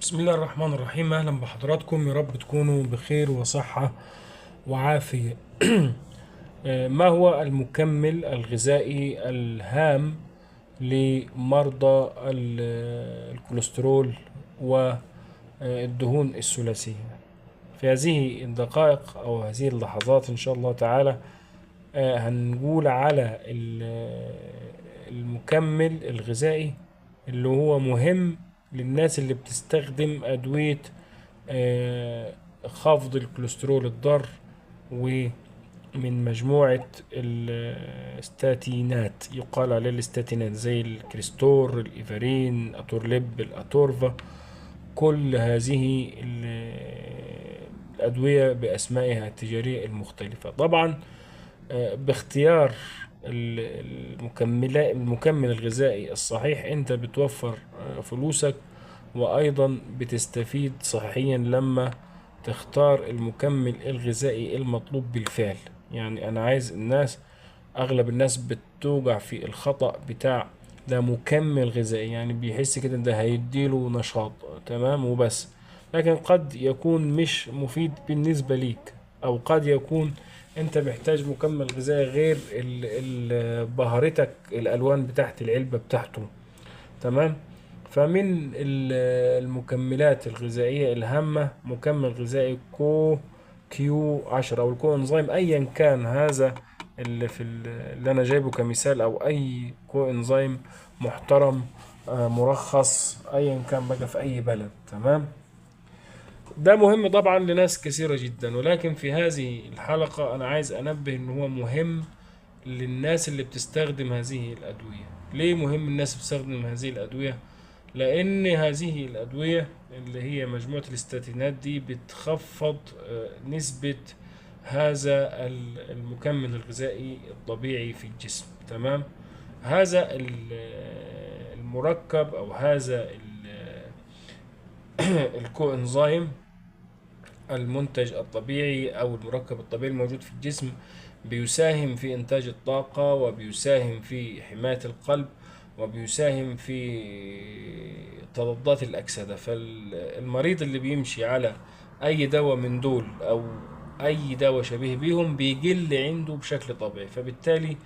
بسم الله الرحمن الرحيم. أهلا بحضراتكم، يا رب تكونوا بخير وصحة وعافية. ما هو المكمل الغذائي الهام لمرضى الكوليسترول والدهون الثلاثية؟ في هذه الدقائق أو هذه اللحظات إن شاء الله تعالى هنقول على المكمل الغذائي اللي هو مهم للناس اللي بتستخدم أدوية خفض الكوليسترول الضار، ومن مجموعة الستاتينات، يقال عليه الاستاتينات زي الكريستور، الإيفارين، أتورليب، الأتورفا. كل هذه الأدوية بأسمائها التجارية المختلفة. طبعا باختيار المكمل الغذائي الصحيح انت بتوفر فلوسك، وايضا بتستفيد صحيا لما تختار المكمل الغذائي المطلوب بالفعل. يعني انا عايز اغلب الناس بتوقع في الخطأ بتاع ده مكمل غذائي، يعني بيحس كده ده هيديله نشاط تمام وبس، لكن قد يكون مش مفيد بالنسبة ليك، او قد يكون انت محتاج مكمل غذائي غير بهارتك الالوان بتاعت العلبة بتاعته. تمام. فمن المكملات الغذائية الهامة مكمل غذائي كيو 10 او الكو انزيم، ايا كان هذا اللي انا جايبه كمثال، او اي كو انزيم محترم مرخص ايا كان بقى في اي بلد. تمام. ده مهم طبعا لناس كثيرة جدا، ولكن في هذه الحلقة أنا عايز أنبه إن هو مهم للناس اللي بتستخدم هذه الأدوية. ليه مهم الناس بتستخدم هذه الأدوية؟ لأن هذه الأدوية اللي هي مجموعة الاستاتينات دي بتخفض نسبة هذا المكمل الغذائي الطبيعي في الجسم. تمام. هذا المركب أو هذا الكو انزيم، المنتج الطبيعي أو المركب الطبيعي الموجود في الجسم، بيساهم في إنتاج الطاقة، وبيساهم في حماية القلب، وبيساهم في تضادات الأكسدة. فالمريض اللي بيمشي على أي دواء من دول أو أي دواء شبيه بيهم بيقل عنده بشكل طبيعي، فبالتالي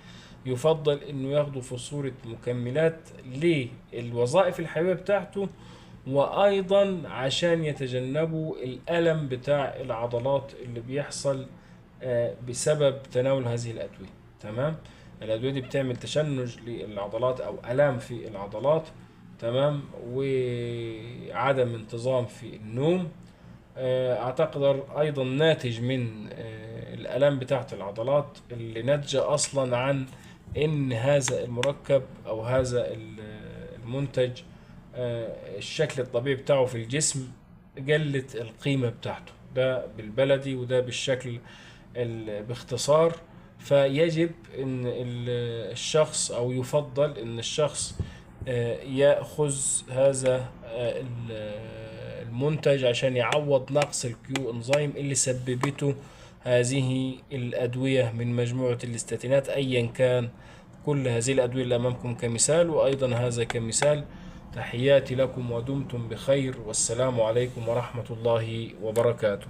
يفضل إنه ياخده في صورة مكملات للوظائف الحيوية بتاعته، وايضا عشان يتجنبوا الالم بتاع العضلات اللي بيحصل بسبب تناول هذه الادويه. تمام. الادويه دي بتعمل تشنج للعضلات او الام في العضلات. تمام. وعدم انتظام في النوم. اعتقد ايضا ناتج من الالام بتاعت العضلات اللي ناتجه اصلا عن ان هذا المركب او هذا المنتج الشكل الطبيعي بتاعه في الجسم قلت القيمة بتاعته. ده بالبلدي وده بالشكل باختصار. فيجب ان الشخص او يفضل ان الشخص يأخذ هذا المنتج عشان يعوض نقص الكيو انزيم اللي سببته هذه الأدوية من مجموعة الاستاتينات، أيا كان كل هذه الأدوية اللي أمامكم كمثال، وأيضا هذا كمثال. تحياتي لكم ودمتم بخير، والسلام عليكم ورحمة الله وبركاته.